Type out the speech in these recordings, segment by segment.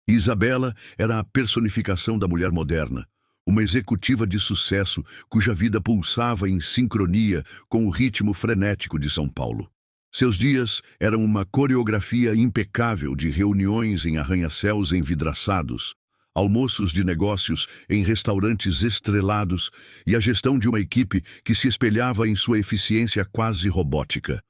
Isabela era a personificação da mulher moderna, uma executiva de sucesso cuja vida pulsava em sincronia com o ritmo frenético de São Paulo. Seus dias eram uma coreografia impecável de reuniões em arranha-céus envidraçados, almoços de negócios em restaurantes estrelados e a gestão de uma equipe que se espelhava em sua eficiência quase robótica.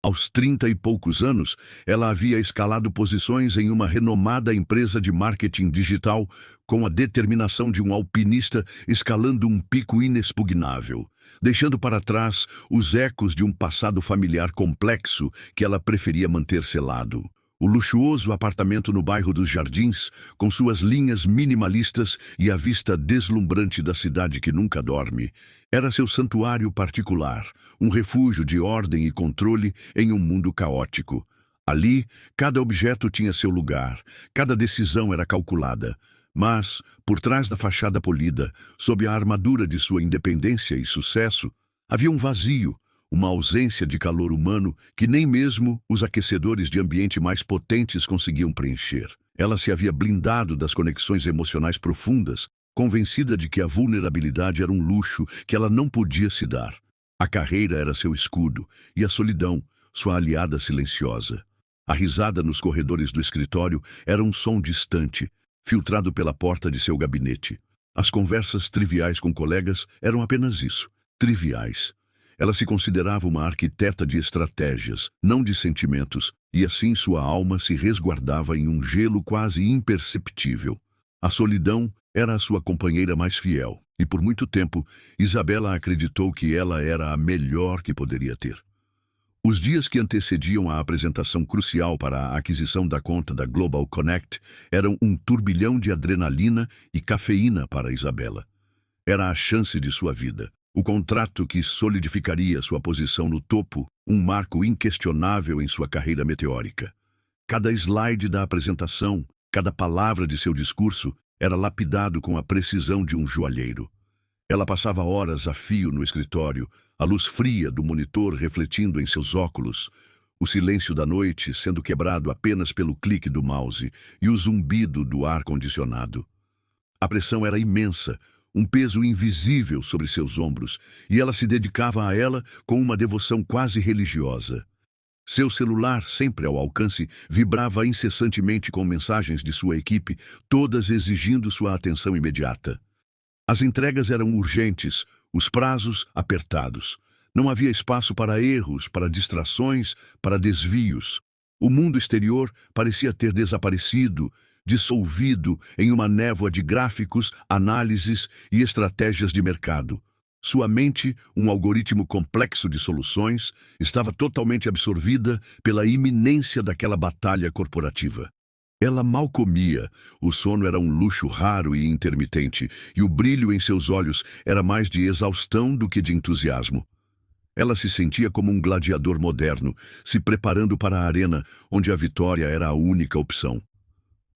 Aos 30 e poucos anos, ela havia escalado posições em uma renomada empresa de marketing digital com a determinação de um alpinista escalando um pico inexpugnável, deixando para trás os ecos de um passado familiar complexo que ela preferia manter selado. O luxuoso apartamento no bairro dos Jardins, com suas linhas minimalistas e a vista deslumbrante da cidade que nunca dorme, era seu santuário particular, um refúgio de ordem e controle em um mundo caótico. Ali, cada objeto tinha seu lugar, cada decisão era calculada. Mas, por trás da fachada polida, sob a armadura de sua independência e sucesso, havia um vazio, uma ausência de calor humano que nem mesmo os aquecedores de ambiente mais potentes conseguiam preencher. Ela se havia blindado das conexões emocionais profundas, convencida de que a vulnerabilidade era um luxo que ela não podia se dar. A carreira era seu escudo e a solidão, sua aliada silenciosa. A risada nos corredores do escritório era um som distante, filtrado pela porta de seu gabinete. As conversas triviais com colegas eram apenas isso, triviais. Ela se considerava uma arquiteta de estratégias, não de sentimentos, e assim sua alma se resguardava em um gelo quase imperceptível. A solidão era a sua companheira mais fiel, e por muito tempo, Isabela acreditou que ela era a melhor que poderia ter. Os dias que antecediam a apresentação crucial para a aquisição da conta da Global Connect eram um turbilhão de adrenalina e cafeína para Isabela. Era a chance de sua vida. O contrato que solidificaria sua posição no topo, um marco inquestionável em sua carreira meteórica. Cada slide da apresentação, cada palavra de seu discurso era lapidado com a precisão de um joalheiro. Ela passava horas a fio no escritório, a luz fria do monitor refletindo em seus óculos, o silêncio da noite sendo quebrado apenas pelo clique do mouse e o zumbido do ar-condicionado. A pressão era imensa, um peso invisível sobre seus ombros, e ela se dedicava a ela com uma devoção quase religiosa. Seu celular, sempre ao alcance, vibrava incessantemente com mensagens de sua equipe, todas exigindo sua atenção imediata. As entregas eram urgentes, os prazos apertados. Não havia espaço para erros, para distrações, para desvios. O mundo exterior parecia ter desaparecido, dissolvido em uma névoa de gráficos, análises e estratégias de mercado. Sua mente, um algoritmo complexo de soluções, estava totalmente absorvida pela iminência daquela batalha corporativa. Ela mal comia, o sono era um luxo raro e intermitente, e o brilho em seus olhos era mais de exaustão do que de entusiasmo. Ela se sentia como um gladiador moderno, se preparando para a arena, onde a vitória era a única opção.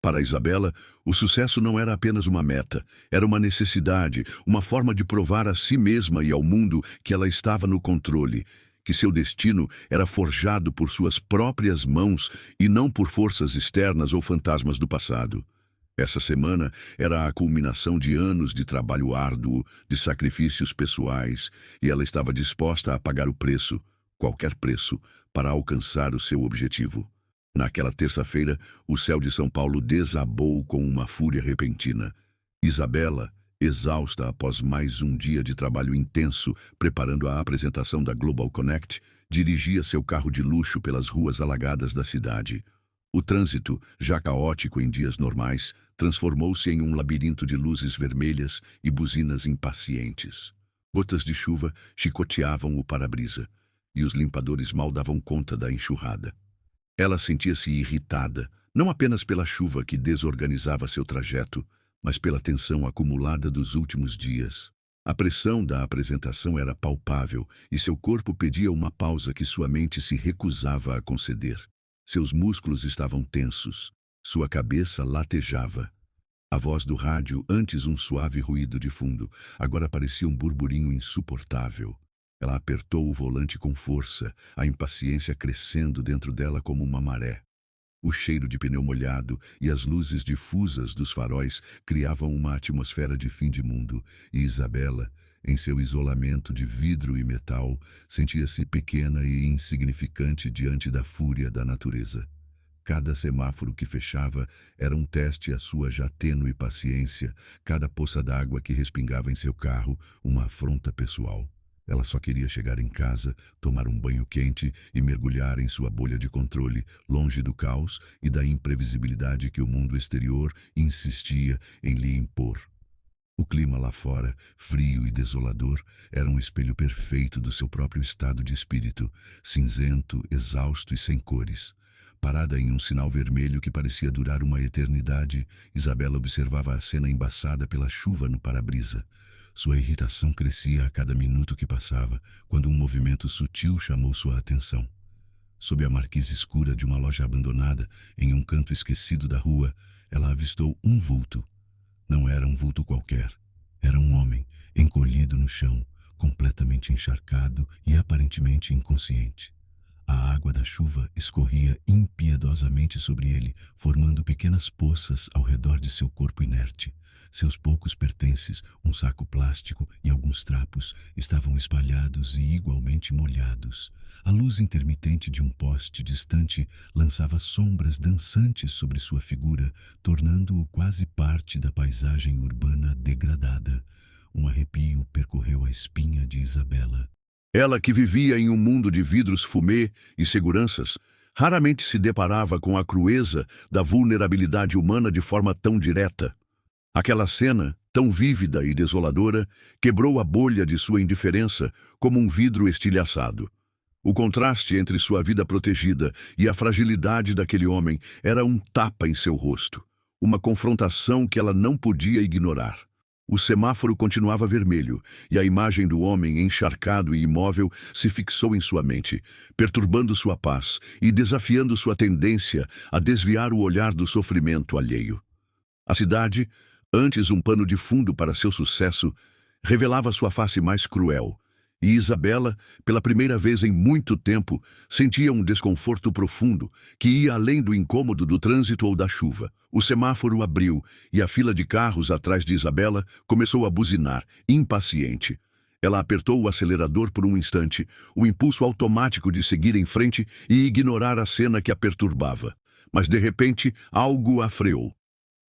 Para Isabela, o sucesso não era apenas uma meta, era uma necessidade, uma forma de provar a si mesma e ao mundo que ela estava no controle, que seu destino era forjado por suas próprias mãos e não por forças externas ou fantasmas do passado. Essa semana era a culminação de anos de trabalho árduo, de sacrifícios pessoais, e ela estava disposta a pagar o preço, qualquer preço, para alcançar o seu objetivo. Naquela terça-feira, o céu de São Paulo desabou com uma fúria repentina. Isabela, exausta após mais um dia de trabalho intenso preparando a apresentação da Global Connect, dirigia seu carro de luxo pelas ruas alagadas da cidade. O trânsito, já caótico em dias normais, transformou-se em um labirinto de luzes vermelhas e buzinas impacientes. Gotas de chuva chicoteavam o para-brisa, e os limpadores mal davam conta da enxurrada. Ela sentia-se irritada, não apenas pela chuva que desorganizava seu trajeto, mas pela tensão acumulada dos últimos dias. A pressão da apresentação era palpável e seu corpo pedia uma pausa que sua mente se recusava a conceder. Seus músculos estavam tensos, sua cabeça latejava. A voz do rádio, antes um suave ruído de fundo, agora parecia um burburinho insuportável. Ela apertou o volante com força, a impaciência crescendo dentro dela como uma maré. O cheiro de pneu molhado e as luzes difusas dos faróis criavam uma atmosfera de fim de mundo, e Isabela, em seu isolamento de vidro e metal, sentia-se pequena e insignificante diante da fúria da natureza. Cada semáforo que fechava era um teste à sua já tênue paciência, cada poça d'água que respingava em seu carro, uma afronta pessoal. Ela só queria chegar em casa, tomar um banho quente e mergulhar em sua bolha de controle, longe do caos e da imprevisibilidade que o mundo exterior insistia em lhe impor. O clima lá fora, frio e desolador, era um espelho perfeito do seu próprio estado de espírito, cinzento, exausto e sem cores. Parada em um sinal vermelho que parecia durar uma eternidade, Isabela observava a cena embaçada pela chuva no para-brisa. Sua irritação crescia a cada minuto que passava, quando um movimento sutil chamou sua atenção. Sob a marquise escura de uma loja abandonada, em um canto esquecido da rua, ela avistou um vulto. Não era um vulto qualquer. Era um homem, encolhido no chão, completamente encharcado e aparentemente inconsciente. A água da chuva escorria impiedosamente sobre ele, formando pequenas poças ao redor de seu corpo inerte. Seus poucos pertences, um saco plástico e alguns trapos, estavam espalhados e igualmente molhados. A luz intermitente de um poste distante lançava sombras dançantes sobre sua figura, tornando-o quase parte da paisagem urbana degradada. Um arrepio percorreu a espinha de Isabela. Ela, que vivia em um mundo de vidros fumê e seguranças, raramente se deparava com a crueza da vulnerabilidade humana de forma tão direta. Aquela cena, tão vívida e desoladora, quebrou a bolha de sua indiferença como um vidro estilhaçado. O contraste entre sua vida protegida e a fragilidade daquele homem era um tapa em seu rosto, uma confrontação que ela não podia ignorar. O semáforo continuava vermelho, e a imagem do homem encharcado e imóvel se fixou em sua mente, perturbando sua paz e desafiando sua tendência a desviar o olhar do sofrimento alheio. A cidade, antes um pano de fundo para seu sucesso, revelava sua face mais cruel, e Isabela, pela primeira vez em muito tempo, sentia um desconforto profundo que ia além do incômodo do trânsito ou da chuva. O semáforo abriu e a fila de carros atrás de Isabela começou a buzinar, impaciente. Ela apertou o acelerador por um instante, o impulso automático de seguir em frente e ignorar a cena que a perturbava. Mas, de repente, algo a freou.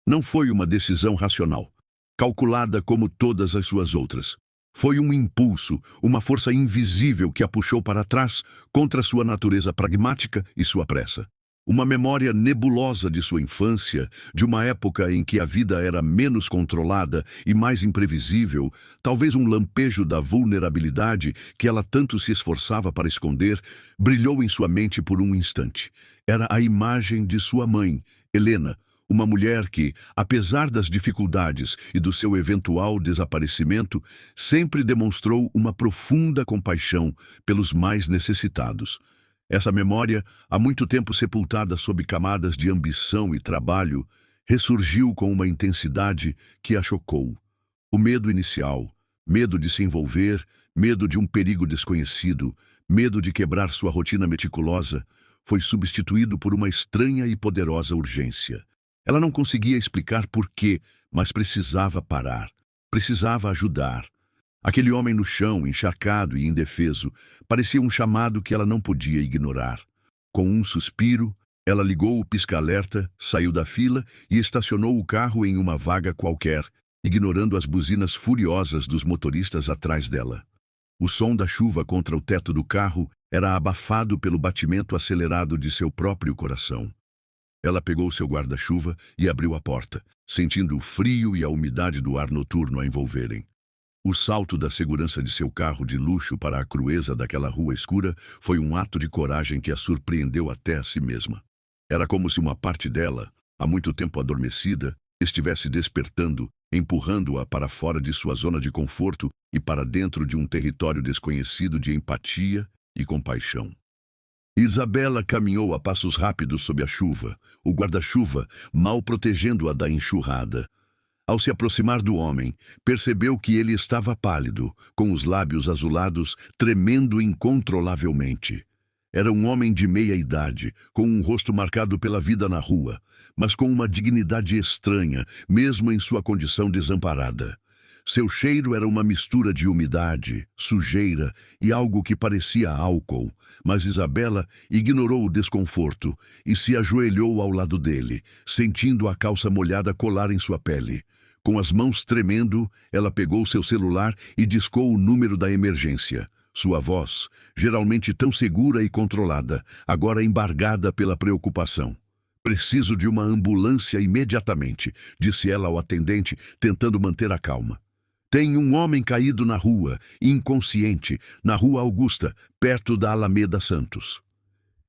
Não foi uma decisão racional, calculada como todas as suas outras. Foi um impulso, uma força invisível que a puxou para trás contra sua natureza pragmática e sua pressa. Uma memória nebulosa de sua infância, de uma época em que a vida era menos controlada e mais imprevisível, talvez um lampejo da vulnerabilidade que ela tanto se esforçava para esconder, brilhou em sua mente por um instante. Era a imagem de sua mãe, Helena, uma mulher que, apesar das dificuldades e do seu eventual desaparecimento, sempre demonstrou uma profunda compaixão pelos mais necessitados. Essa memória, há muito tempo sepultada sob camadas de ambição e trabalho, ressurgiu com uma intensidade que a chocou. O medo inicial, medo de se envolver, medo de um perigo desconhecido, medo de quebrar sua rotina meticulosa, foi substituído por uma estranha e poderosa urgência. Ela não conseguia explicar por quê, mas precisava parar. Precisava ajudar. Aquele homem no chão, encharcado e indefeso, parecia um chamado que ela não podia ignorar. Com um suspiro, ela ligou o pisca-alerta, saiu da fila e estacionou o carro em uma vaga qualquer, ignorando as buzinas furiosas dos motoristas atrás dela. O som da chuva contra o teto do carro era abafado pelo batimento acelerado de seu próprio coração. Ela pegou seu guarda-chuva e abriu a porta, sentindo o frio e a umidade do ar noturno a envolverem. O salto da segurança de seu carro de luxo para a crueza daquela rua escura foi um ato de coragem que a surpreendeu até a si mesma. Era como se uma parte dela, há muito tempo adormecida, estivesse despertando, empurrando-a para fora de sua zona de conforto e para dentro de um território desconhecido de empatia e compaixão. Isabela caminhou a passos rápidos sob a chuva, o guarda-chuva mal protegendo-a da enxurrada. Ao se aproximar do homem, percebeu que ele estava pálido, com os lábios azulados, tremendo incontrolavelmente. Era um homem de meia idade, com um rosto marcado pela vida na rua, mas com uma dignidade estranha, mesmo em sua condição desamparada. Seu cheiro era uma mistura de umidade, sujeira e algo que parecia álcool, mas Isabela ignorou o desconforto e se ajoelhou ao lado dele, sentindo a calça molhada colar em sua pele. Com as mãos tremendo, ela pegou seu celular e discou o número da emergência. Sua voz, geralmente tão segura e controlada, agora embargada pela preocupação. "Preciso de uma ambulância imediatamente", disse ela ao atendente, tentando manter a calma. "Tem um homem caído na rua, inconsciente, na Rua Augusta, perto da Alameda Santos."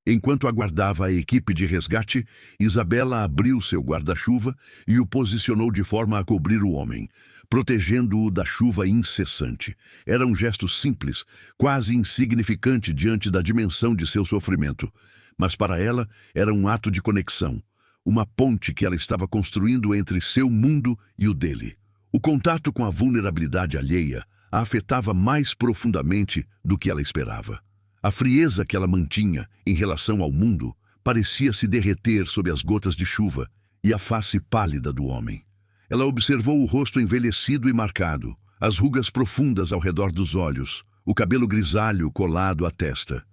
Enquanto aguardava a equipe de resgate, Isabela abriu seu guarda-chuva e o posicionou de forma a cobrir o homem, protegendo-o da chuva incessante. Era um gesto simples, quase insignificante diante da dimensão de seu sofrimento, mas para ela era um ato de conexão, uma ponte que ela estava construindo entre seu mundo e o dele. O contato com a vulnerabilidade alheia a afetava mais profundamente do que ela esperava. A frieza que ela mantinha em relação ao mundo parecia se derreter sob as gotas de chuva e a face pálida do homem. Ela observou o rosto envelhecido e marcado, as rugas profundas ao redor dos olhos, o cabelo grisalho colado à testa.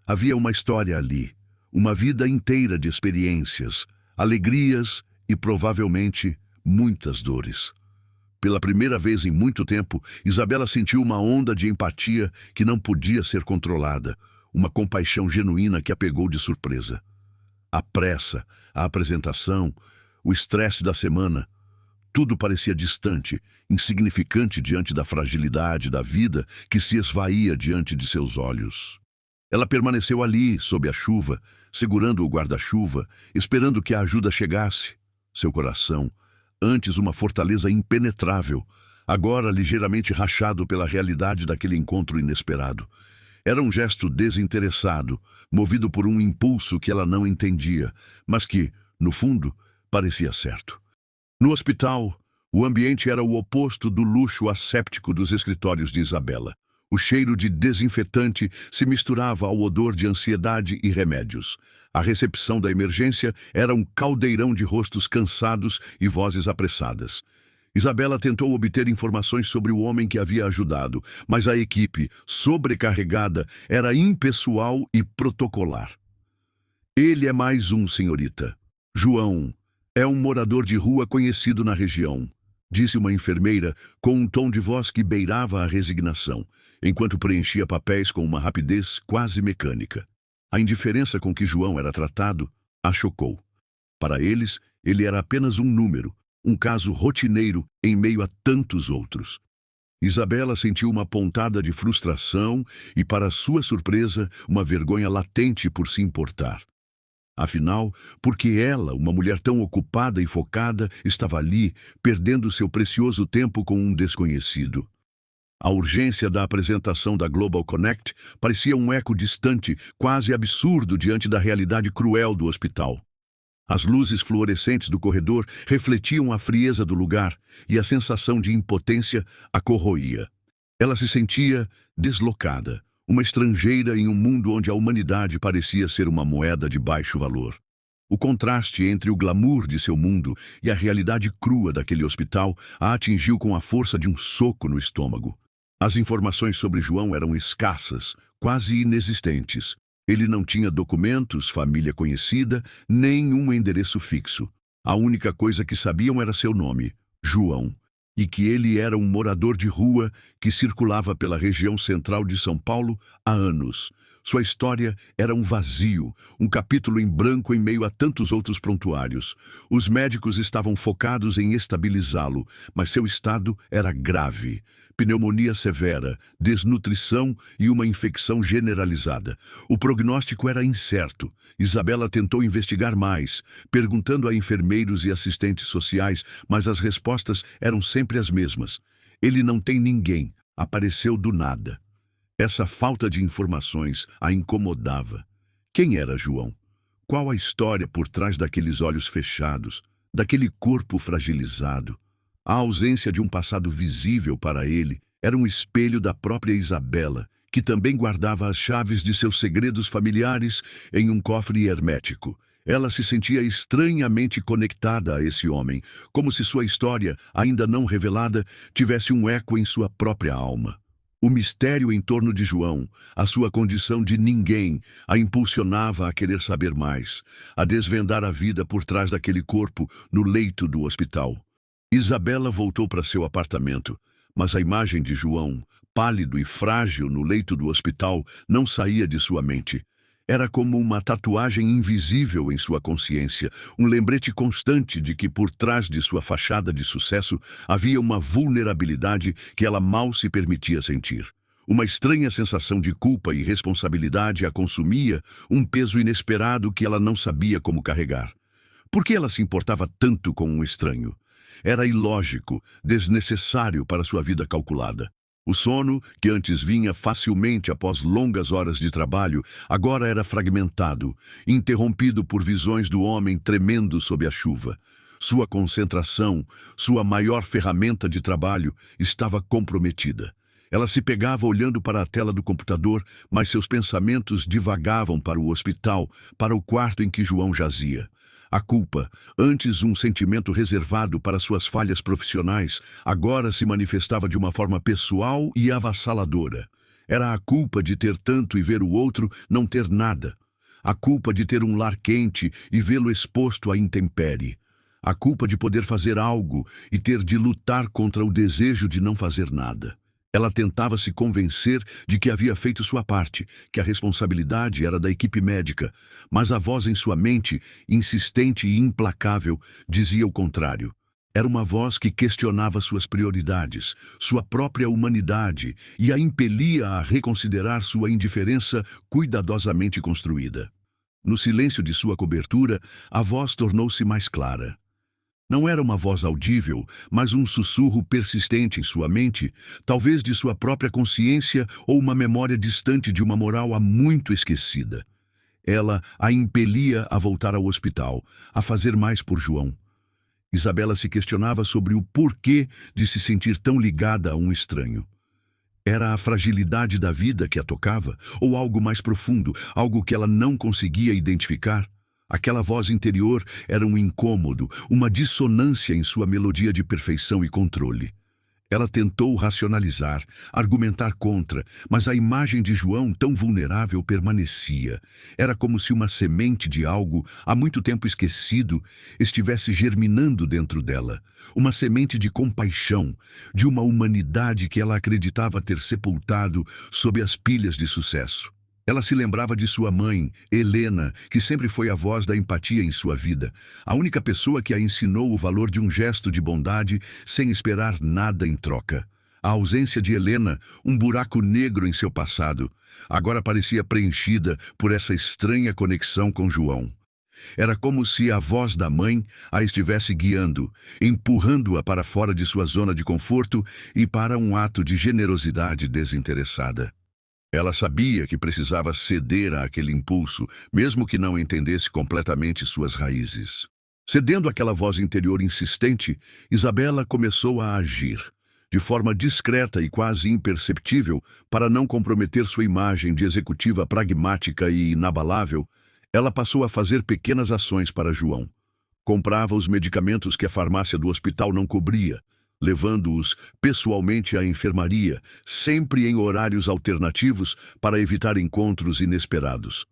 Havia uma história ali, uma vida inteira de experiências, alegrias e provavelmente muitas dores. Pela primeira vez em muito tempo, Isabela sentiu uma onda de empatia que não podia ser controlada, uma compaixão genuína que a pegou de surpresa. A pressa, a apresentação, o estresse da semana, tudo parecia distante, insignificante diante da fragilidade da vida que se esvaía diante de seus olhos. Ela permaneceu ali, sob a chuva, segurando o guarda-chuva, esperando que a ajuda chegasse. Seu coração, antes uma fortaleza impenetrável, agora ligeiramente rachado pela realidade daquele encontro inesperado. Era um gesto desinteressado, movido por um impulso que ela não entendia, mas que, no fundo, parecia certo. No hospital, o ambiente era o oposto do luxo asséptico dos escritórios de Isabela. O cheiro de desinfetante se misturava ao odor de ansiedade e remédios. A recepção da emergência era um caldeirão de rostos cansados e vozes apressadas. Isabela tentou obter informações sobre o homem que havia ajudado, mas a equipe, sobrecarregada, era impessoal e protocolar. "Ele é mais um, senhorita. João. É um morador de rua conhecido na região", disse uma enfermeira com um tom de voz que beirava a resignação, enquanto preenchia papéis com uma rapidez quase mecânica. A indiferença com que João era tratado a chocou. Para eles, ele era apenas um número, um caso rotineiro em meio a tantos outros. Isabela sentiu uma pontada de frustração e, para sua surpresa, uma vergonha latente por se importar. Afinal, porque ela, uma mulher tão ocupada e focada, estava ali, perdendo seu precioso tempo com um desconhecido. A urgência da apresentação da Global Connect parecia um eco distante, quase absurdo diante da realidade cruel do hospital. As luzes fluorescentes do corredor refletiam a frieza do lugar e a sensação de impotência a corroía. Ela se sentia deslocada, uma estrangeira em um mundo onde a humanidade parecia ser uma moeda de baixo valor. O contraste entre o glamour de seu mundo e a realidade crua daquele hospital a atingiu com a força de um soco no estômago. As informações sobre João eram escassas, quase inexistentes. Ele não tinha documentos, família conhecida, nem um endereço fixo. A única coisa que sabiam era seu nome, João, e que ele era um morador de rua que circulava pela região central de São Paulo há anos. Sua história era um vazio, um capítulo em branco em meio a tantos outros prontuários. Os médicos estavam focados em estabilizá-lo, mas seu estado era grave. Pneumonia severa, desnutrição e uma infecção generalizada. O prognóstico era incerto. Isabela tentou investigar mais, perguntando a enfermeiros e assistentes sociais, mas as respostas eram sempre as mesmas. "Ele não tem ninguém, apareceu do nada." Essa falta de informações a incomodava. Quem era João? Qual a história por trás daqueles olhos fechados, daquele corpo fragilizado? A ausência de um passado visível para ele era um espelho da própria Isabela, que também guardava as chaves de seus segredos familiares em um cofre hermético. Ela se sentia estranhamente conectada a esse homem, como se sua história, ainda não revelada, tivesse um eco em sua própria alma. O mistério em torno de João, a sua condição de ninguém, a impulsionava a querer saber mais, a desvendar a vida por trás daquele corpo no leito do hospital. Isabela voltou para seu apartamento, mas a imagem de João, pálido e frágil no leito do hospital, não saía de sua mente. Era como uma tatuagem invisível em sua consciência, um lembrete constante de que por trás de sua fachada de sucesso havia uma vulnerabilidade que ela mal se permitia sentir. Uma estranha sensação de culpa e responsabilidade a consumia, um peso inesperado que ela não sabia como carregar. Por que ela se importava tanto com um estranho? Era ilógico, desnecessário para sua vida calculada. O sono, que antes vinha facilmente após longas horas de trabalho, agora era fragmentado, interrompido por visões do homem tremendo sob a chuva. Sua concentração, sua maior ferramenta de trabalho, estava comprometida. Ela se pegava olhando para a tela do computador, mas seus pensamentos divagavam para o hospital, para o quarto em que João jazia. A culpa, antes um sentimento reservado para suas falhas profissionais, agora se manifestava de uma forma pessoal e avassaladora. Era a culpa de ter tanto e ver o outro não ter nada. A culpa de ter um lar quente e vê-lo exposto à intempérie. A culpa de poder fazer algo e ter de lutar contra o desejo de não fazer nada. Ela tentava se convencer de que havia feito sua parte, que a responsabilidade era da equipe médica, mas a voz em sua mente, insistente e implacável, dizia o contrário. Era uma voz que questionava suas prioridades, sua própria humanidade e a impelia a reconsiderar sua indiferença cuidadosamente construída. No silêncio de sua cobertura, a voz tornou-se mais clara. Não era uma voz audível, mas um sussurro persistente em sua mente, talvez de sua própria consciência ou uma memória distante de uma moral há muito esquecida. Ela a impelia a voltar ao hospital, a fazer mais por João. Isabela se questionava sobre o porquê de se sentir tão ligada a um estranho. Era a fragilidade da vida que a tocava, ou algo mais profundo, algo que ela não conseguia identificar? Aquela voz interior era um incômodo, uma dissonância em sua melodia de perfeição e controle. Ela tentou racionalizar, argumentar contra, mas a imagem de João, tão vulnerável, permanecia. Era como se uma semente de algo, há muito tempo esquecido, estivesse germinando dentro dela. Uma semente de compaixão, de uma humanidade que ela acreditava ter sepultado sob as pilhas de sucesso. Ela se lembrava de sua mãe, Helena, que sempre foi a voz da empatia em sua vida, a única pessoa que a ensinou o valor de um gesto de bondade sem esperar nada em troca. A ausência de Helena, um buraco negro em seu passado, agora parecia preenchida por essa estranha conexão com João. Era como se a voz da mãe a estivesse guiando, empurrando-a para fora de sua zona de conforto e para um ato de generosidade desinteressada. Ela sabia que precisava ceder àquele impulso, mesmo que não entendesse completamente suas raízes. Cedendo àquela voz interior insistente, Isabela começou a agir, de forma discreta e quase imperceptível, para não comprometer sua imagem de executiva pragmática e inabalável. Ela passou a fazer pequenas ações para João. Comprava os medicamentos que a farmácia do hospital não cobria, levando-os pessoalmente à enfermaria, sempre em horários alternativos para evitar encontros inesperados.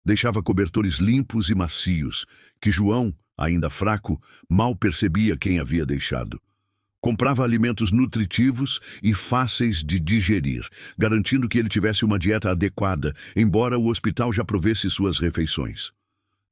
Deixava cobertores limpos e macios, que João, ainda fraco, mal percebia quem havia deixado. Comprava alimentos nutritivos e fáceis de digerir, garantindo que ele tivesse uma dieta adequada, embora o hospital já provesse suas refeições.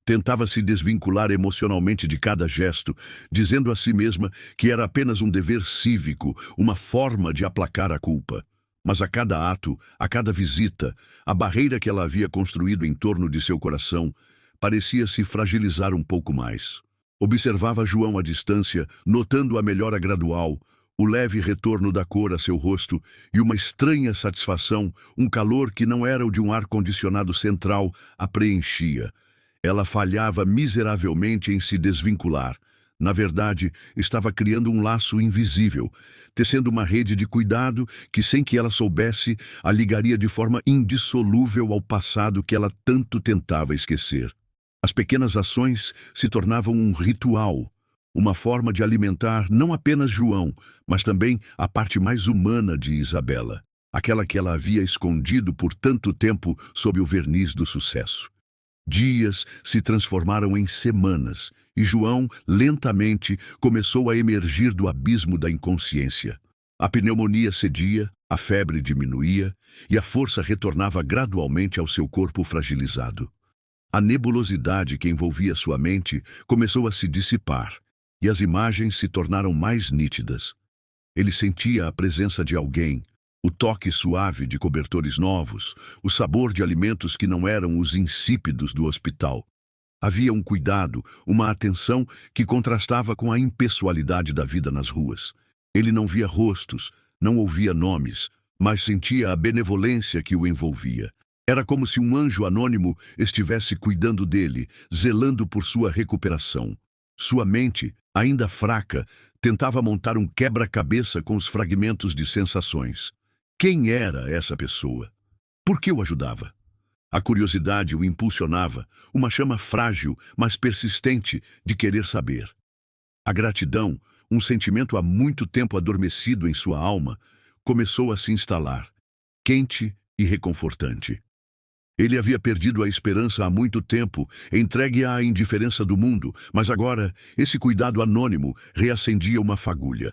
Tentava se desvincular emocionalmente de cada gesto, dizendo a si mesma que era apenas um dever cívico, uma forma de aplacar a culpa. Mas a cada ato, a cada visita, a barreira que ela havia construído em torno de seu coração parecia se fragilizar um pouco mais. Observava João à distância, notando a melhora gradual, o leve retorno da cor a seu rosto e uma estranha satisfação, um calor que não era o de um ar-condicionado central, a preenchia. Ela falhava miseravelmente em se desvincular. Na verdade, estava criando um laço invisível, tecendo uma rede de cuidado que, sem que ela soubesse, a ligaria de forma indissolúvel ao passado que ela tanto tentava esquecer. As pequenas ações se tornavam um ritual, uma forma de alimentar não apenas João, mas também a parte mais humana de Isabela, aquela que ela havia escondido por tanto tempo sob o verniz do sucesso. Dias se transformaram em semanas, e João, lentamente, começou a emergir do abismo da inconsciência. A pneumonia cedia, a febre diminuía, e a força retornava gradualmente ao seu corpo fragilizado. A nebulosidade que envolvia sua mente começou a se dissipar, e as imagens se tornaram mais nítidas. Ele sentia a presença de alguém, o toque suave de cobertores novos, o sabor de alimentos que não eram os insípidos do hospital. Havia um cuidado, uma atenção que contrastava com a impessoalidade da vida nas ruas. Ele não via rostos, não ouvia nomes, mas sentia a benevolência que o envolvia. Era como se um anjo anônimo estivesse cuidando dele, zelando por sua recuperação. Sua mente, ainda fraca, tentava montar um quebra-cabeça com os fragmentos de sensações. Quem era essa pessoa? Por que o ajudava? A curiosidade o impulsionava, uma chama frágil, mas persistente, de querer saber. A gratidão, um sentimento há muito tempo adormecido em sua alma, começou a se instalar, quente e reconfortante. Ele havia perdido a esperança há muito tempo, entregue à indiferença do mundo, mas agora esse cuidado anônimo reacendia uma fagulha.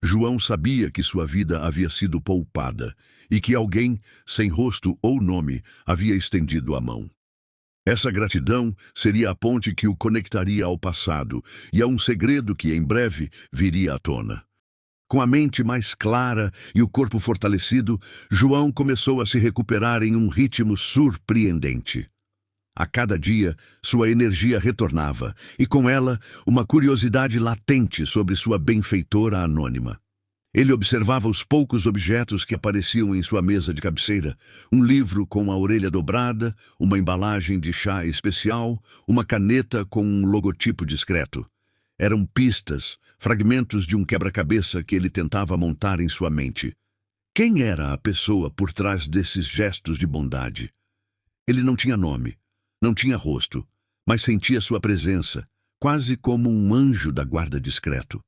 João sabia que sua vida havia sido poupada e que alguém, sem rosto ou nome, havia estendido a mão. Essa gratidão seria a ponte que o conectaria ao passado e a um segredo que, em breve, viria à tona. Com a mente mais clara e o corpo fortalecido, João começou a se recuperar em um ritmo surpreendente. A cada dia, sua energia retornava, e com ela, uma curiosidade latente sobre sua benfeitora anônima. Ele observava os poucos objetos que apareciam em sua mesa de cabeceira, um livro com a orelha dobrada, uma embalagem de chá especial, uma caneta com um logotipo discreto. Eram pistas, fragmentos de um quebra-cabeça que ele tentava montar em sua mente. Quem era a pessoa por trás desses gestos de bondade? Ele não tinha nome. Não tinha rosto, mas sentia sua presença, quase como um anjo da guarda discreto.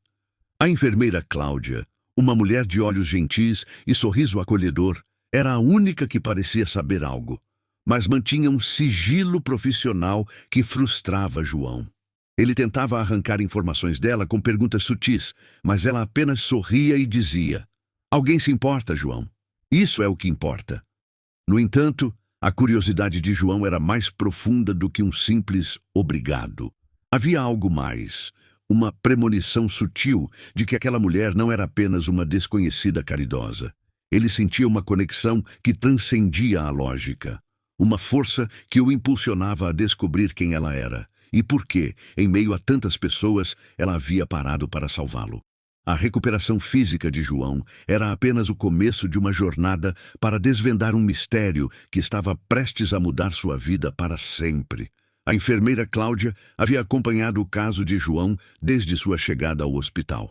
A enfermeira Cláudia, uma mulher de olhos gentis e sorriso acolhedor, era a única que parecia saber algo, mas mantinha um sigilo profissional que frustrava João. Ele tentava arrancar informações dela com perguntas sutis, mas ela apenas sorria e dizia: "Alguém se importa, João. Isso é o que importa." No entanto, a curiosidade de João era mais profunda do que um simples obrigado. Havia algo mais, uma premonição sutil de que aquela mulher não era apenas uma desconhecida caridosa. Ele sentia uma conexão que transcendia a lógica, uma força que o impulsionava a descobrir quem ela era e por que, em meio a tantas pessoas, ela havia parado para salvá-lo. A recuperação física de João era apenas o começo de uma jornada para desvendar um mistério que estava prestes a mudar sua vida para sempre. A enfermeira Cláudia havia acompanhado o caso de João desde sua chegada ao hospital.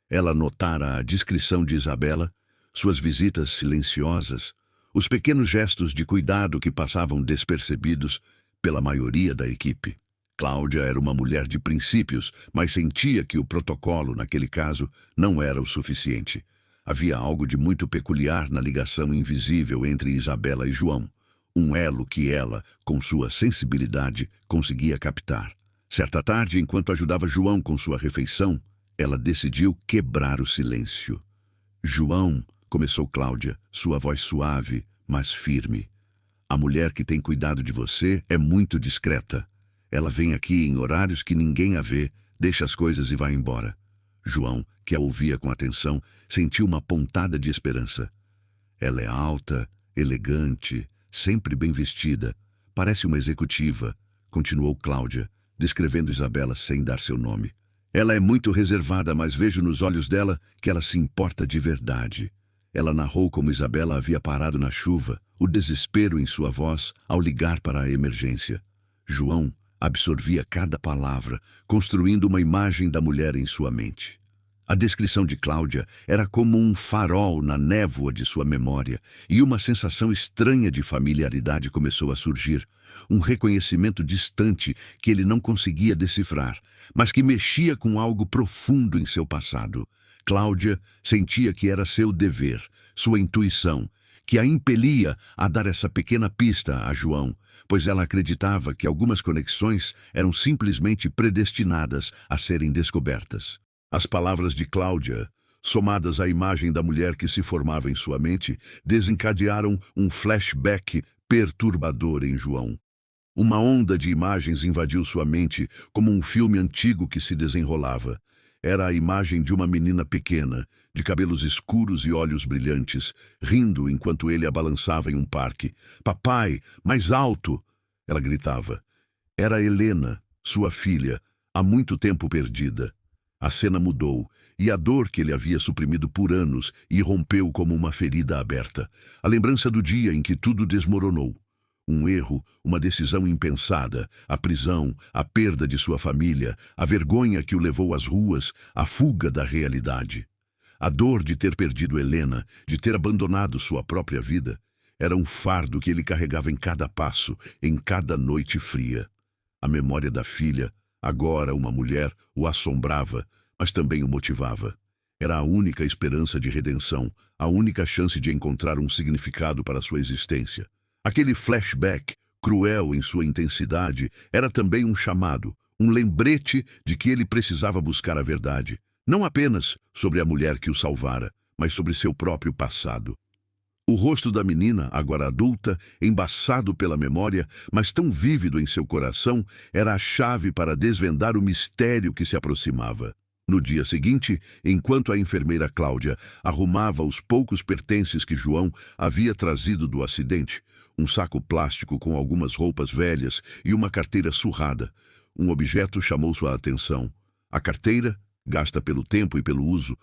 Ela notara a discrição de Isabela, suas visitas silenciosas, os pequenos gestos de cuidado que passavam despercebidos pela maioria da equipe. Cláudia era uma mulher de princípios, mas sentia que o protocolo, naquele caso, não era o suficiente. Havia algo de muito peculiar na ligação invisível entre Isabela e João, um elo que ela, com sua sensibilidade, conseguia captar. Certa tarde, enquanto ajudava João com sua refeição, ela decidiu quebrar o silêncio. "João", começou Cláudia, sua voz suave, mas firme. "A mulher que tem cuidado de você é muito discreta. Ela vem aqui em horários que ninguém a vê, deixa as coisas e vai embora." João, que a ouvia com atenção, sentiu uma pontada de esperança. "Ela é alta, elegante, sempre bem vestida. Parece uma executiva", continuou Cláudia, descrevendo Isabela sem dar seu nome. "Ela é muito reservada, mas vejo nos olhos dela que ela se importa de verdade." Ela narrou como Isabela havia parado na chuva, o desespero em sua voz ao ligar para a emergência. João, Absorvia cada palavra, construindo uma imagem da mulher em sua mente. A descrição de Cláudia era como um farol na névoa de sua memória, e uma sensação estranha de familiaridade começou a surgir, um reconhecimento distante que ele não conseguia decifrar, mas que mexia com algo profundo em seu passado. Cláudia sentia que era seu dever, sua intuição, que a impelia a dar essa pequena pista a João, pois ela acreditava que algumas conexões eram simplesmente predestinadas a serem descobertas. As palavras de Cláudia, somadas à imagem da mulher que se formava em sua mente, desencadearam um flashback perturbador em João. Uma onda de imagens invadiu sua mente como um filme antigo que se desenrolava. Era a imagem de uma menina pequena, de cabelos escuros e olhos brilhantes, rindo enquanto ele a balançava em um parque. "Papai, mais alto!" ela gritava. Era Helena, sua filha, há muito tempo perdida. A cena mudou, e a dor que ele havia suprimido por anos irrompeu como uma ferida aberta. A lembrança do dia em que tudo desmoronou. Um erro, uma decisão impensada, a prisão, a perda de sua família, a vergonha que o levou às ruas, a fuga da realidade. A dor de ter perdido Helena, de ter abandonado sua própria vida, era um fardo que ele carregava em cada passo, em cada noite fria. A memória da filha, agora uma mulher, o assombrava, mas também o motivava. Era a única esperança de redenção, a única chance de encontrar um significado para sua existência. Aquele flashback, cruel em sua intensidade, era também um chamado, um lembrete de que ele precisava buscar a verdade, não apenas sobre a mulher que o salvara, mas sobre seu próprio passado. O rosto da menina, agora adulta, embaçado pela memória, mas tão vívido em seu coração, era a chave para desvendar o mistério que se aproximava. No dia seguinte, enquanto a enfermeira Cláudia arrumava os poucos pertences que João havia trazido do acidente, um saco plástico com algumas roupas velhas e uma carteira surrada, um objeto chamou sua atenção. A carteira, gasta pelo tempo e pelo uso,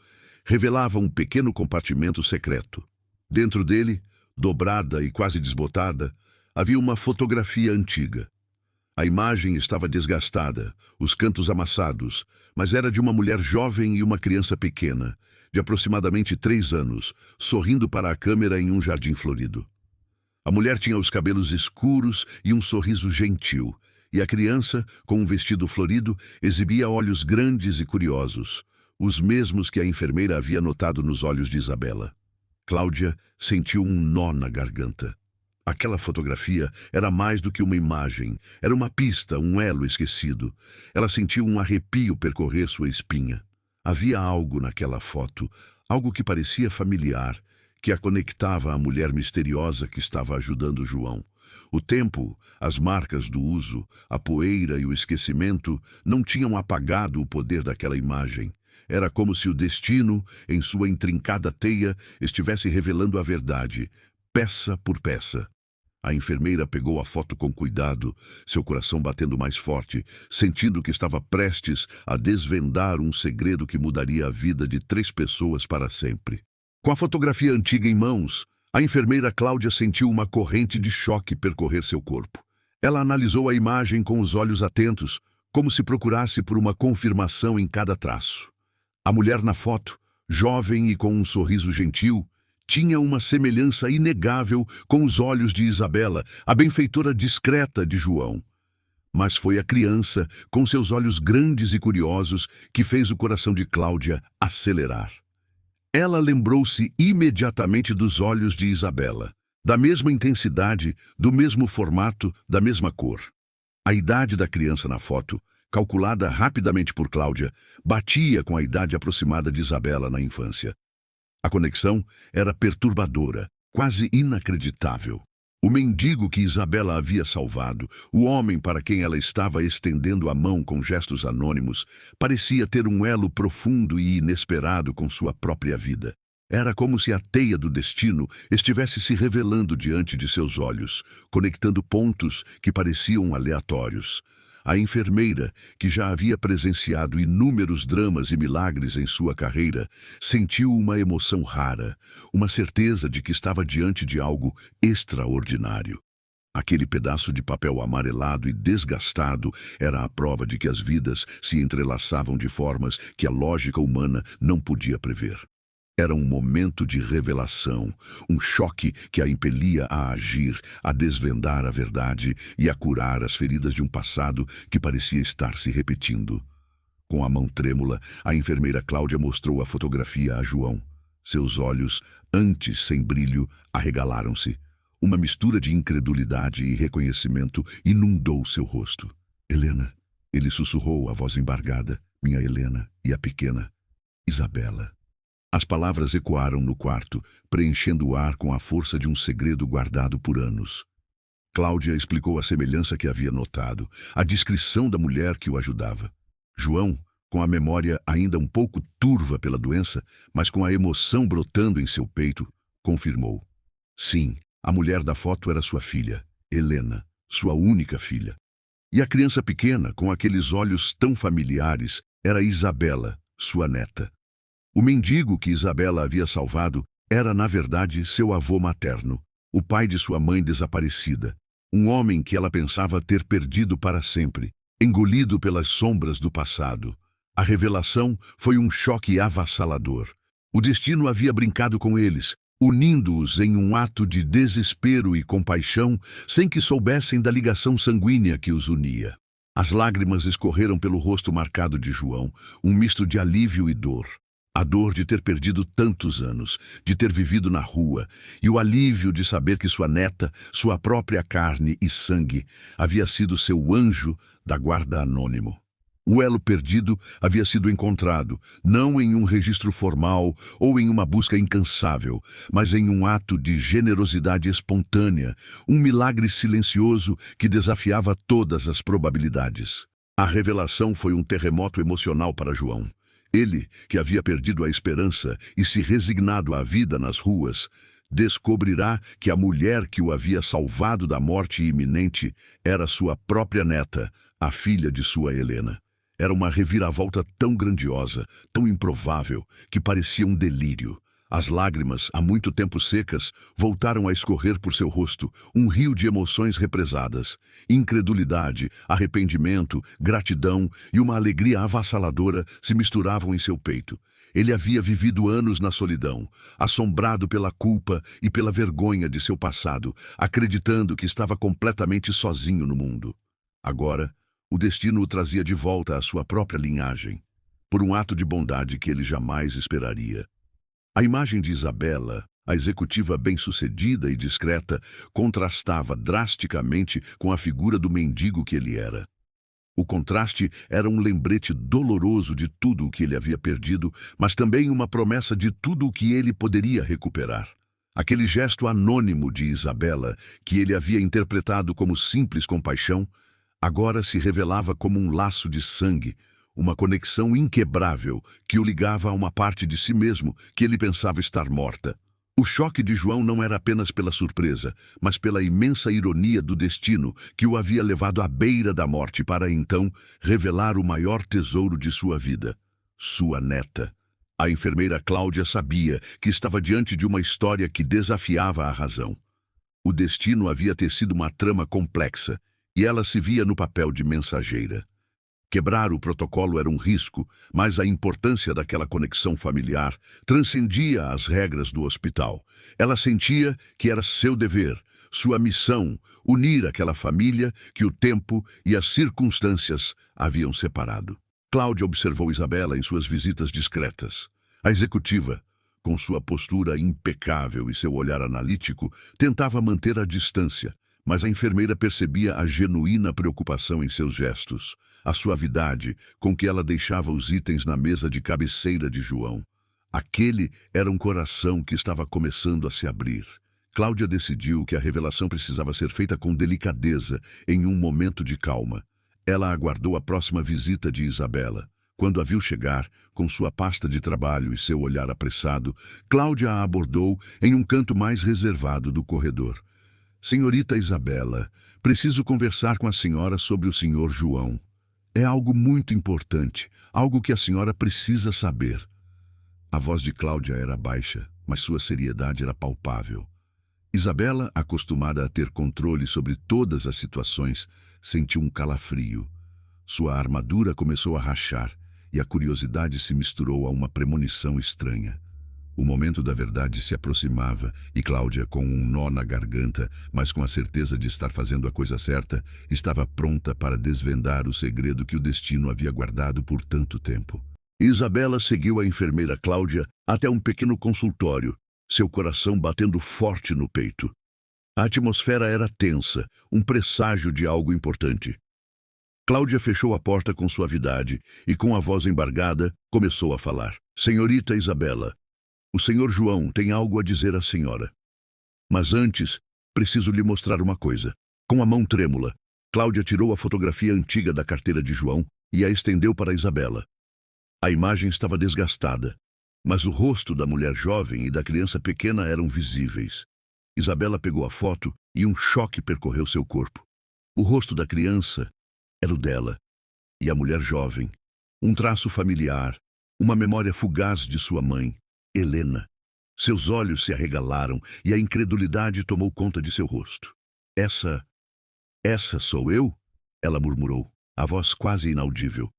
revelava um pequeno compartimento secreto. Dentro dele, dobrada e quase desbotada, havia uma fotografia antiga. A imagem estava desgastada, os cantos amassados, mas era de uma mulher jovem e uma criança pequena, de aproximadamente 3 anos, sorrindo para a câmera em um jardim florido. A mulher tinha os cabelos escuros e um sorriso gentil, e a criança, com um vestido florido, exibia olhos grandes e curiosos, os mesmos que a enfermeira havia notado nos olhos de Isabela. Cláudia sentiu um nó na garganta. Aquela fotografia era mais do que uma imagem, era uma pista, um elo esquecido. Ela sentiu um arrepio percorrer sua espinha. Havia algo naquela foto, algo que parecia familiar, que a conectava à mulher misteriosa que estava ajudando João. O tempo, as marcas do uso, a poeira e o esquecimento não tinham apagado o poder daquela imagem. Era como se o destino, em sua intrincada teia, estivesse revelando a verdade, peça por peça. A enfermeira pegou a foto com cuidado, seu coração batendo mais forte, sentindo que estava prestes a desvendar um segredo que mudaria a vida de 3 pessoas para sempre. Com a fotografia antiga em mãos, a enfermeira Cláudia sentiu uma corrente de choque percorrer seu corpo. Ela analisou a imagem com os olhos atentos, como se procurasse por uma confirmação em cada traço. A mulher na foto, jovem e com um sorriso gentil, tinha uma semelhança inegável com os olhos de Isabela, a benfeitora discreta de João. Mas foi a criança, com seus olhos grandes e curiosos, que fez o coração de Cláudia acelerar. Ela lembrou-se imediatamente dos olhos de Isabela, da mesma intensidade, do mesmo formato, da mesma cor. A idade da criança na foto, calculada rapidamente por Cláudia, batia com a idade aproximada de Isabela na infância. A conexão era perturbadora, quase inacreditável. O mendigo que Isabela havia salvado, o homem para quem ela estava estendendo a mão com gestos anônimos, parecia ter um elo profundo e inesperado com sua própria vida. Era como se a teia do destino estivesse se revelando diante de seus olhos, conectando pontos que pareciam aleatórios. A enfermeira, que já havia presenciado inúmeros dramas e milagres em sua carreira, sentiu uma emoção rara, uma certeza de que estava diante de algo extraordinário. Aquele pedaço de papel amarelado e desgastado era a prova de que as vidas se entrelaçavam de formas que a lógica humana não podia prever. Era um momento de revelação, um choque que a impelia a agir, a desvendar a verdade e a curar as feridas de um passado que parecia estar se repetindo. Com a mão trêmula, a enfermeira Cláudia mostrou a fotografia a João. Seus olhos, antes sem brilho, arregalaram-se. Uma mistura de incredulidade e reconhecimento inundou seu rosto. Helena, ele sussurrou, a voz embargada, minha Helena e a pequena Isabela. As palavras ecoaram no quarto, preenchendo o ar com a força de um segredo guardado por anos. Cláudia explicou a semelhança que havia notado, a descrição da mulher que o ajudava. João, com a memória ainda um pouco turva pela doença, mas com a emoção brotando em seu peito, confirmou. Sim, a mulher da foto era sua filha, Helena, sua única filha. E a criança pequena, com aqueles olhos tão familiares, era Isabela, sua neta. O mendigo que Isabela havia salvado era, na verdade, seu avô materno, o pai de sua mãe desaparecida, um homem que ela pensava ter perdido para sempre, engolido pelas sombras do passado. A revelação foi um choque avassalador. O destino havia brincado com eles, unindo-os em um ato de desespero e compaixão, sem que soubessem da ligação sanguínea que os unia. As lágrimas escorreram pelo rosto marcado de João, um misto de alívio e dor. A dor de ter perdido tantos anos, de ter vivido na rua, e o alívio de saber que sua neta, sua própria carne e sangue, havia sido seu anjo da guarda anônimo. O elo perdido havia sido encontrado, não em um registro formal ou em uma busca incansável, mas em um ato de generosidade espontânea, um milagre silencioso que desafiava todas as probabilidades. A revelação foi um terremoto emocional para João. Ele, que havia perdido a esperança e se resignado à vida nas ruas, descobrirá que a mulher que o havia salvado da morte iminente era sua própria neta, a filha de sua Helena. Era uma reviravolta tão grandiosa, tão improvável, que parecia um delírio. As lágrimas, há muito tempo secas, voltaram a escorrer por seu rosto, um rio de emoções represadas. Incredulidade, arrependimento, gratidão e uma alegria avassaladora se misturavam em seu peito. Ele havia vivido anos na solidão, assombrado pela culpa e pela vergonha de seu passado, acreditando que estava completamente sozinho no mundo. Agora, o destino o trazia de volta à sua própria linhagem, por um ato de bondade que ele jamais esperaria. A imagem de Isabela, a executiva bem-sucedida e discreta, contrastava drasticamente com a figura do mendigo que ele era. O contraste era um lembrete doloroso de tudo o que ele havia perdido, mas também uma promessa de tudo o que ele poderia recuperar. Aquele gesto anônimo de Isabela, que ele havia interpretado como simples compaixão, agora se revelava como um laço de sangue, uma conexão inquebrável que o ligava a uma parte de si mesmo que ele pensava estar morta. O choque de João não era apenas pela surpresa, mas pela imensa ironia do destino que o havia levado à beira da morte para então revelar o maior tesouro de sua vida, sua neta. A enfermeira Cláudia sabia que estava diante de uma história que desafiava a razão. O destino havia tecido uma trama complexa e ela se via no papel de mensageira. Quebrar o protocolo era um risco, mas a importância daquela conexão familiar transcendia as regras do hospital. Ela sentia que era seu dever, sua missão, unir aquela família que o tempo e as circunstâncias haviam separado. Cláudia observou Isabela em suas visitas discretas. A executiva, com sua postura impecável e seu olhar analítico, tentava manter a distância, mas a enfermeira percebia a genuína preocupação em seus gestos, a suavidade com que ela deixava os itens na mesa de cabeceira de João. Aquele era um coração que estava começando a se abrir. Cláudia decidiu que a revelação precisava ser feita com delicadeza, em um momento de calma. Ela aguardou a próxima visita de Isabela. Quando a viu chegar, com sua pasta de trabalho e seu olhar apressado, Cláudia a abordou em um canto mais reservado do corredor. Senhorita Isabela, preciso conversar com a senhora sobre o senhor João. É algo muito importante, algo que a senhora precisa saber. A voz de Cláudia era baixa, mas sua seriedade era palpável. Isabela, acostumada a ter controle sobre todas as situações, sentiu um calafrio. Sua armadura começou a rachar e a curiosidade se misturou a uma premonição estranha. O momento da verdade se aproximava e Cláudia, com um nó na garganta, mas com a certeza de estar fazendo a coisa certa, estava pronta para desvendar o segredo que o destino havia guardado por tanto tempo. Isabela seguiu a enfermeira Cláudia até um pequeno consultório, seu coração batendo forte no peito. A atmosfera era tensa, um presságio de algo importante. Cláudia fechou a porta com suavidade e, com a voz embargada, começou a falar. Senhorita Isabela, o senhor João tem algo a dizer à senhora. Mas antes, preciso lhe mostrar uma coisa. Com a mão trêmula, Cláudia tirou a fotografia antiga da carteira de João e a estendeu para Isabela. A imagem estava desgastada, mas o rosto da mulher jovem e da criança pequena eram visíveis. Isabela pegou a foto e um choque percorreu seu corpo. O rosto da criança era o dela, e a mulher jovem, um traço familiar, uma memória fugaz de sua mãe, Helena. Seus olhos se arregalaram e a incredulidade tomou conta de seu rosto. Essa sou eu? Ela murmurou, a voz quase inaudível.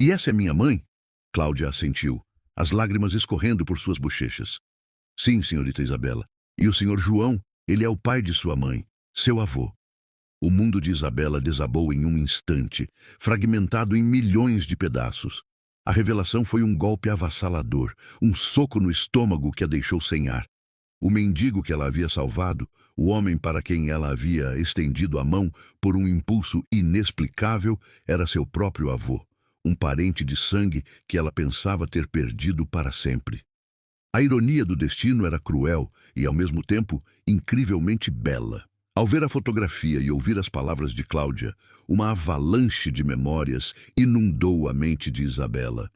E essa é minha mãe? Cláudia assentiu, as lágrimas escorrendo por suas bochechas. Sim, senhorita Isabela. E o senhor João, ele é o pai de sua mãe, seu avô. O mundo de Isabela desabou em um instante, fragmentado em milhões de pedaços. A revelação foi um golpe avassalador, um soco no estômago que a deixou sem ar. O mendigo que ela havia salvado, o homem para quem ela havia estendido a mão por um impulso inexplicável, era seu próprio avô, um parente de sangue que ela pensava ter perdido para sempre. A ironia do destino era cruel e, ao mesmo tempo, incrivelmente bela. Ao ver a fotografia e ouvir as palavras de Cláudia, uma avalanche de memórias inundou a mente de Isabela.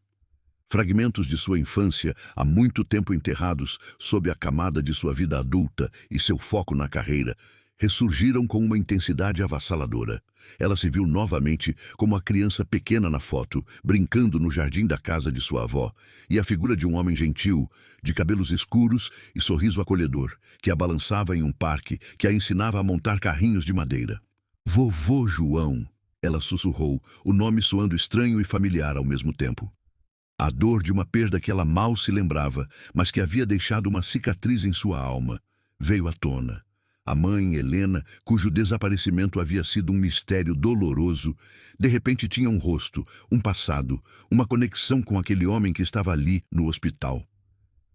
Fragmentos de sua infância, há muito tempo enterrados sob a camada de sua vida adulta e seu foco na carreira, ressurgiram com uma intensidade avassaladora. Ela se viu novamente como a criança pequena na foto, brincando no jardim da casa de sua avó, e a figura de um homem gentil, de cabelos escuros e sorriso acolhedor, que a balançava em um parque, que a ensinava a montar carrinhos de madeira. Vovô João, ela sussurrou, o nome soando estranho e familiar ao mesmo tempo. A dor de uma perda que ela mal se lembrava, mas que havia deixado uma cicatriz em sua alma, veio à tona. A mãe, Helena, cujo desaparecimento havia sido um mistério doloroso, de repente tinha um rosto, um passado, uma conexão com aquele homem que estava ali, no hospital.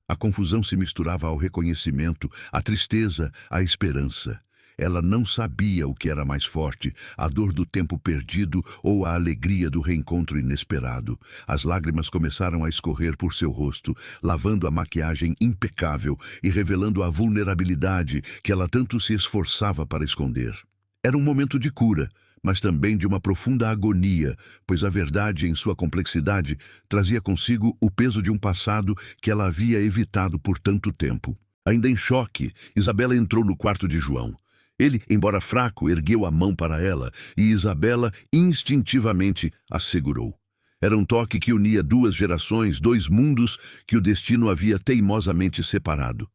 A confusão se misturava ao reconhecimento, à tristeza, à esperança. Ela não sabia o que era mais forte, a dor do tempo perdido ou a alegria do reencontro inesperado. As lágrimas começaram a escorrer por seu rosto, lavando a maquiagem impecável e revelando a vulnerabilidade que ela tanto se esforçava para esconder. Era um momento de cura, mas também de uma profunda agonia, pois a verdade, em sua complexidade, trazia consigo o peso de um passado que ela havia evitado por tanto tempo. Ainda em choque, Isabela entrou no quarto de João. Ele, embora fraco, ergueu a mão para ela e Isabela instintivamente a segurou. Era um toque que unia duas gerações, dois mundos que o destino havia teimosamente separado.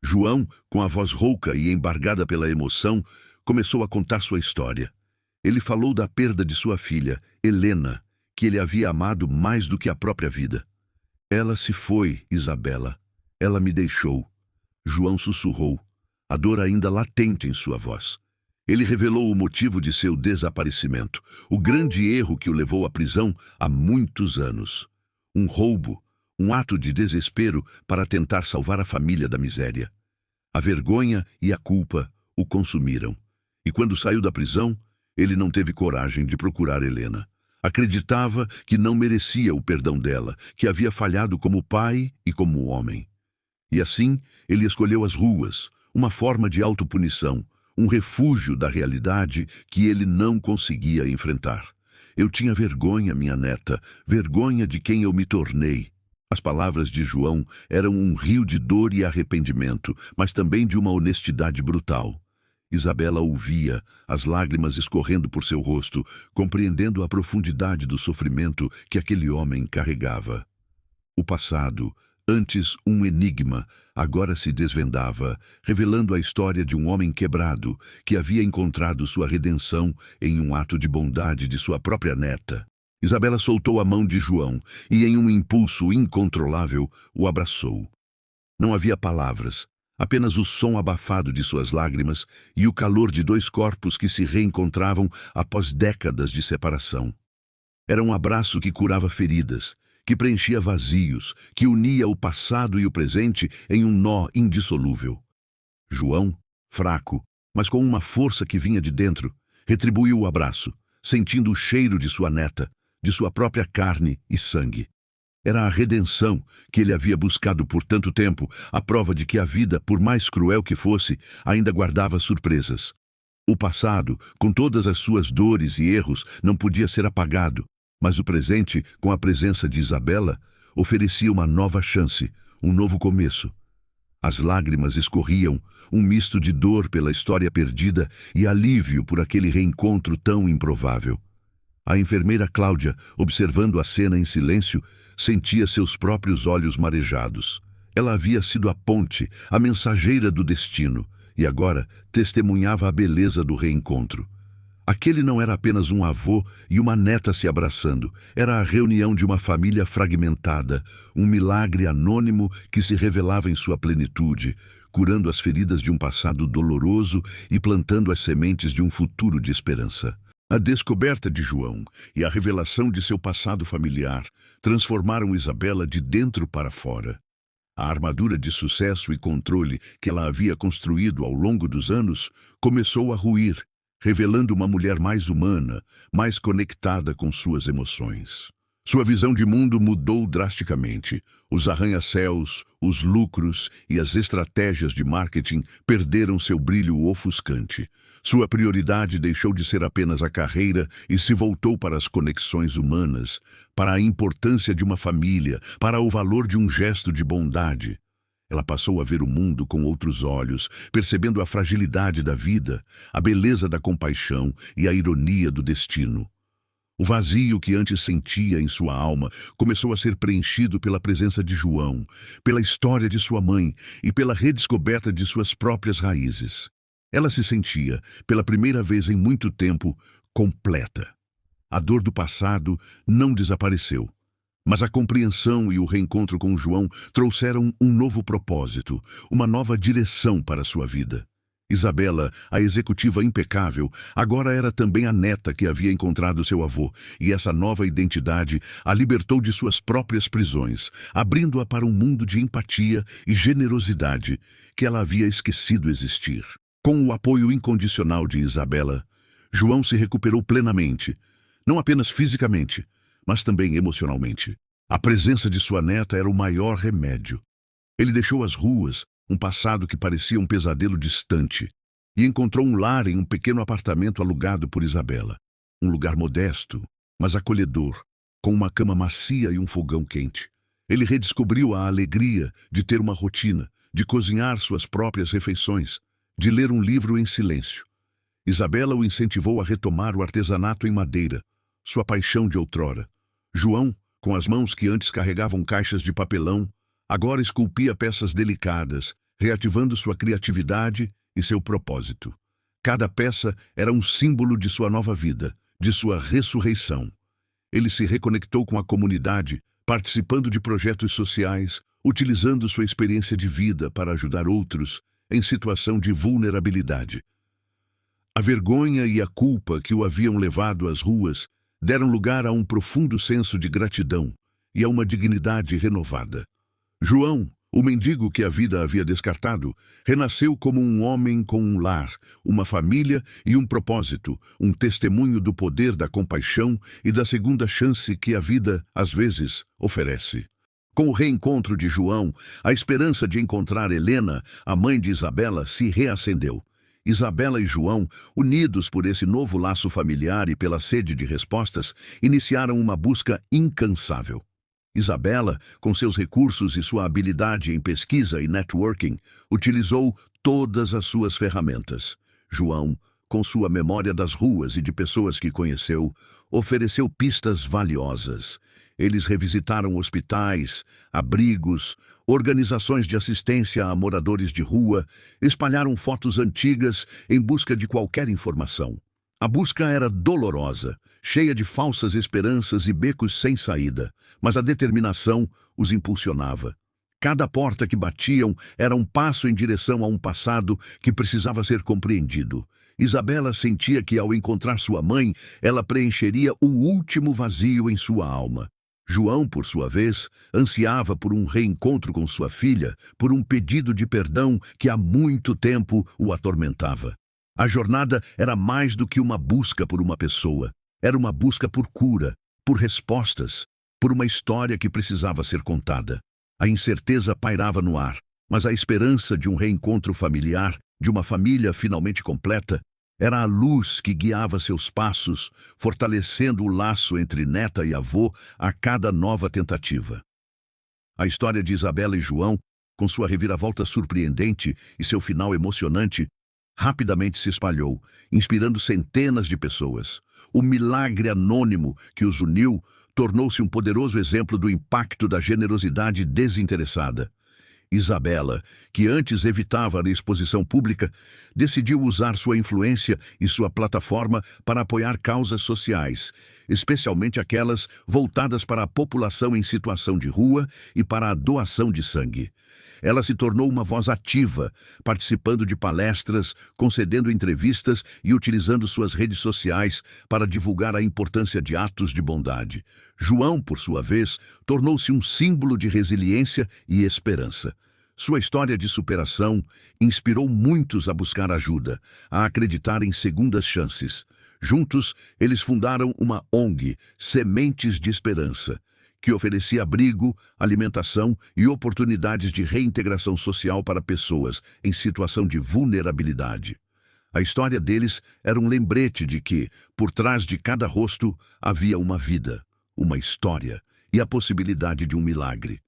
João, com a voz rouca e embargada pela emoção, começou a contar sua história. Ele falou da perda de sua filha, Helena, que ele havia amado mais do que a própria vida. Ela se foi, Isabela. Ela me deixou. João sussurrou, a dor ainda latente em sua voz. Ele revelou o motivo de seu desaparecimento, o grande erro que o levou à prisão há muitos anos. Um roubo, um ato de desespero para tentar salvar a família da miséria. A vergonha e a culpa o consumiram. E quando saiu da prisão, ele não teve coragem de procurar Helena. Acreditava que não merecia o perdão dela, que havia falhado como pai e como homem. E assim, ele escolheu as ruas, uma forma de autopunição, um refúgio da realidade que ele não conseguia enfrentar. Eu tinha vergonha, minha neta, vergonha de quem eu me tornei. As palavras de João eram um rio de dor e arrependimento, mas também de uma honestidade brutal. Isabela ouvia, as lágrimas escorrendo por seu rosto, compreendendo a profundidade do sofrimento que aquele homem carregava. O passado, Antes um enigma, agora se desvendava, revelando a história de um homem quebrado que havia encontrado sua redenção em um ato de bondade de sua própria neta. Isabela soltou a mão de João e, em um impulso incontrolável, o abraçou. Não havia palavras, apenas o som abafado de suas lágrimas e o calor de dois corpos que se reencontravam após décadas de separação. Era um abraço que curava feridas, que preenchia vazios, que unia o passado e o presente em um nó indissolúvel. João, fraco, mas com uma força que vinha de dentro, retribuiu o abraço, sentindo o cheiro de sua neta, de sua própria carne e sangue. Era a redenção que ele havia buscado por tanto tempo, a prova de que a vida, por mais cruel que fosse, ainda guardava surpresas. O passado, com todas as suas dores e erros, não podia ser apagado, mas o presente, com a presença de Isabela, oferecia uma nova chance, um novo começo. As lágrimas escorriam, um misto de dor pela história perdida e alívio por aquele reencontro tão improvável. A enfermeira Cláudia, observando a cena em silêncio, sentia seus próprios olhos marejados. Ela havia sido a ponte, a mensageira do destino, e agora testemunhava a beleza do reencontro. Aquele não era apenas um avô e uma neta se abraçando, era a reunião de uma família fragmentada, um milagre anônimo que se revelava em sua plenitude, curando as feridas de um passado doloroso e plantando as sementes de um futuro de esperança. A descoberta de João e a revelação de seu passado familiar transformaram Isabela de dentro para fora. A armadura de sucesso e controle que ela havia construído ao longo dos anos começou a ruir, revelando uma mulher mais humana, mais conectada com suas emoções. Sua visão de mundo mudou drasticamente. Os arranha-céus, os lucros e as estratégias de marketing perderam seu brilho ofuscante. Sua prioridade deixou de ser apenas a carreira e se voltou para as conexões humanas, para a importância de uma família, para o valor de um gesto de bondade. Ela passou a ver o mundo com outros olhos, percebendo a fragilidade da vida, a beleza da compaixão e a ironia do destino. O vazio que antes sentia em sua alma começou a ser preenchido pela presença de João, pela história de sua mãe e pela redescoberta de suas próprias raízes. Ela se sentia, pela primeira vez em muito tempo, completa. A dor do passado não desapareceu, mas a compreensão e o reencontro com João trouxeram um novo propósito, uma nova direção para sua vida. Isabela, a executiva impecável, agora era também a neta que havia encontrado seu avô, e essa nova identidade a libertou de suas próprias prisões, abrindo-a para um mundo de empatia e generosidade que ela havia esquecido existir. Com o apoio incondicional de Isabela, João se recuperou plenamente, não apenas fisicamente, mas também emocionalmente. A presença de sua neta era o maior remédio. Ele deixou as ruas, um passado que parecia um pesadelo distante, e encontrou um lar em um pequeno apartamento alugado por Isabela. Um lugar modesto, mas acolhedor, com uma cama macia e um fogão quente. Ele redescobriu a alegria de ter uma rotina, de cozinhar suas próprias refeições, de ler um livro em silêncio. Isabela o incentivou a retomar o artesanato em madeira, sua paixão de outrora. João, com as mãos que antes carregavam caixas de papelão, agora esculpia peças delicadas, reativando sua criatividade e seu propósito. Cada peça era um símbolo de sua nova vida, de sua ressurreição. Ele se reconectou com a comunidade, participando de projetos sociais, utilizando sua experiência de vida para ajudar outros em situação de vulnerabilidade. A vergonha e a culpa que o haviam levado às ruas deram lugar a um profundo senso de gratidão e a uma dignidade renovada. João, o mendigo que a vida havia descartado, renasceu como um homem com um lar, uma família e um propósito, um testemunho do poder da compaixão e da segunda chance que a vida, às vezes, oferece. Com o reencontro de João, a esperança de encontrar Helena, a mãe de Isabela, se reacendeu. Isabela e João, unidos por esse novo laço familiar e pela sede de respostas, iniciaram uma busca incansável. Isabela, com seus recursos e sua habilidade em pesquisa e networking, utilizou todas as suas ferramentas. João, com sua memória das ruas e de pessoas que conheceu, ofereceu pistas valiosas. Eles revisitaram hospitais, abrigos, organizações de assistência a moradores de rua, espalharam fotos antigas em busca de qualquer informação. A busca era dolorosa, cheia de falsas esperanças e becos sem saída, mas a determinação os impulsionava. Cada porta que batiam era um passo em direção a um passado que precisava ser compreendido. Isabela sentia que, ao encontrar sua mãe, ela preencheria o último vazio em sua alma. João, por sua vez, ansiava por um reencontro com sua filha, por um pedido de perdão que há muito tempo o atormentava. A jornada era mais do que uma busca por uma pessoa. Era uma busca por cura, por respostas, por uma história que precisava ser contada. A incerteza pairava no ar, mas a esperança de um reencontro familiar, de uma família finalmente completa, era a luz que guiava seus passos, fortalecendo o laço entre neta e avô a cada nova tentativa. A história de Isabela e João, com sua reviravolta surpreendente e seu final emocionante, rapidamente se espalhou, inspirando centenas de pessoas. O milagre anônimo que os uniu tornou-se um poderoso exemplo do impacto da generosidade desinteressada. Isabela, que antes evitava a exposição pública, decidiu usar sua influência e sua plataforma para apoiar causas sociais, especialmente aquelas voltadas para a população em situação de rua e para a doação de sangue. Ela se tornou uma voz ativa, participando de palestras, concedendo entrevistas e utilizando suas redes sociais para divulgar a importância de atos de bondade. João, por sua vez, tornou-se um símbolo de resiliência e esperança. Sua história de superação inspirou muitos a buscar ajuda, a acreditar em segundas chances. Juntos, eles fundaram uma ONG, Sementes de Esperança, que oferecia abrigo, alimentação e oportunidades de reintegração social para pessoas em situação de vulnerabilidade. A história deles era um lembrete de que, por trás de cada rosto, havia uma vida, uma história e a possibilidade de um milagre.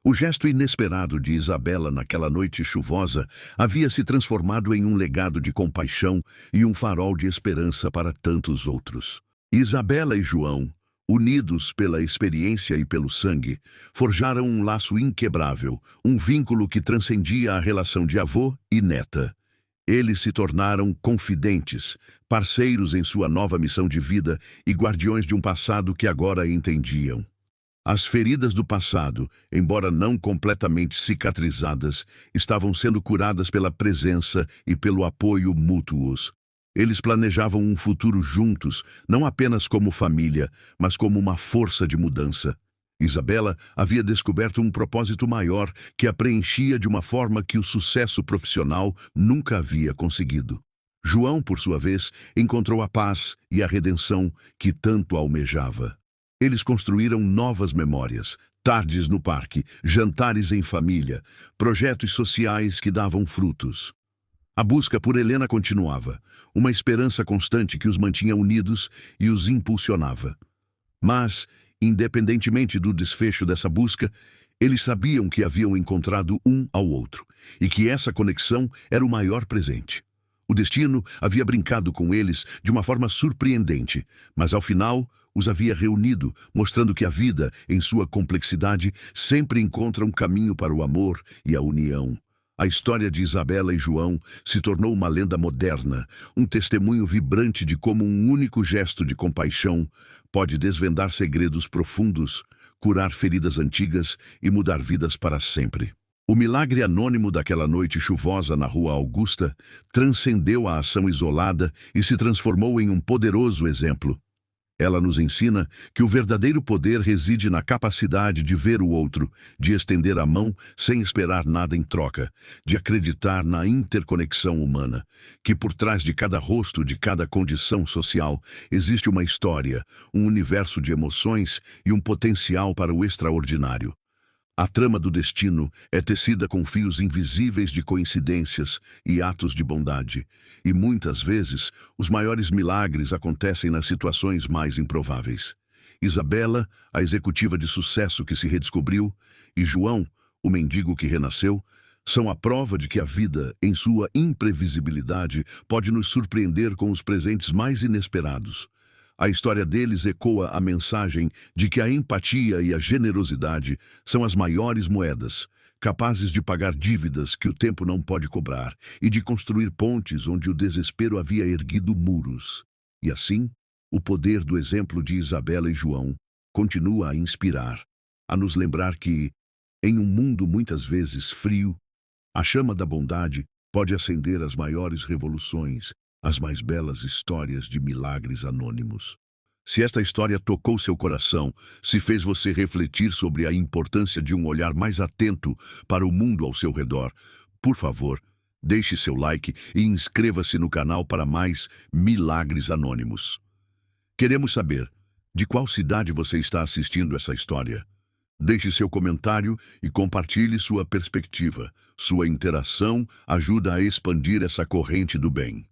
O gesto inesperado de Isabela naquela noite chuvosa havia se transformado em um legado de compaixão e um farol de esperança para tantos outros. Isabela e João, unidos pela experiência e pelo sangue, forjaram um laço inquebrável, um vínculo que transcendia a relação de avô e neta. Eles se tornaram confidentes, parceiros em sua nova missão de vida e guardiões de um passado que agora entendiam. As feridas do passado, embora não completamente cicatrizadas, estavam sendo curadas pela presença e pelo apoio mútuos. Eles planejavam um futuro juntos, não apenas como família, mas como uma força de mudança. Isabela havia descoberto um propósito maior que a preenchia de uma forma que o sucesso profissional nunca havia conseguido. João, por sua vez, encontrou a paz e a redenção que tanto almejava. Eles construíram novas memórias, tardes no parque, jantares em família, projetos sociais que davam frutos. A busca por Helena continuava, uma esperança constante que os mantinha unidos e os impulsionava. Mas, independentemente do desfecho dessa busca, eles sabiam que haviam encontrado um ao outro e que essa conexão era o maior presente. O destino havia brincado com eles de uma forma surpreendente, mas ao final os havia reunido, mostrando que a vida, em sua complexidade, sempre encontra um caminho para o amor e a união. A história de Isabela e João se tornou uma lenda moderna, um testemunho vibrante de como um único gesto de compaixão pode desvendar segredos profundos, curar feridas antigas e mudar vidas para sempre. O milagre anônimo daquela noite chuvosa na Rua Augusta transcendeu a ação isolada e se transformou em um poderoso exemplo. Ela nos ensina que o verdadeiro poder reside na capacidade de ver o outro, de estender a mão sem esperar nada em troca, de acreditar na interconexão humana, que por trás de cada rosto, de cada condição social, existe uma história, um universo de emoções e um potencial para o extraordinário. A trama do destino é tecida com fios invisíveis de coincidências e atos de bondade, e muitas vezes os maiores milagres acontecem nas situações mais improváveis. Isabela, a executiva de sucesso que se redescobriu, e João, o mendigo que renasceu, são a prova de que a vida, em sua imprevisibilidade, pode nos surpreender com os presentes mais inesperados. A história deles ecoa a mensagem de que a empatia e a generosidade são as maiores moedas, capazes de pagar dívidas que o tempo não pode cobrar e de construir pontes onde o desespero havia erguido muros. E assim, o poder do exemplo de Isabela e João continua a inspirar, a nos lembrar que, em um mundo muitas vezes frio, a chama da bondade pode acender as maiores revoluções, as mais belas histórias de milagres anônimos. Se esta história tocou seu coração, se fez você refletir sobre a importância de um olhar mais atento para o mundo ao seu redor, por favor, deixe seu like e inscreva-se no canal para mais Milagres Anônimos. Queremos saber de qual cidade você está assistindo essa história. Deixe seu comentário e compartilhe sua perspectiva. Sua interação ajuda a expandir essa corrente do bem.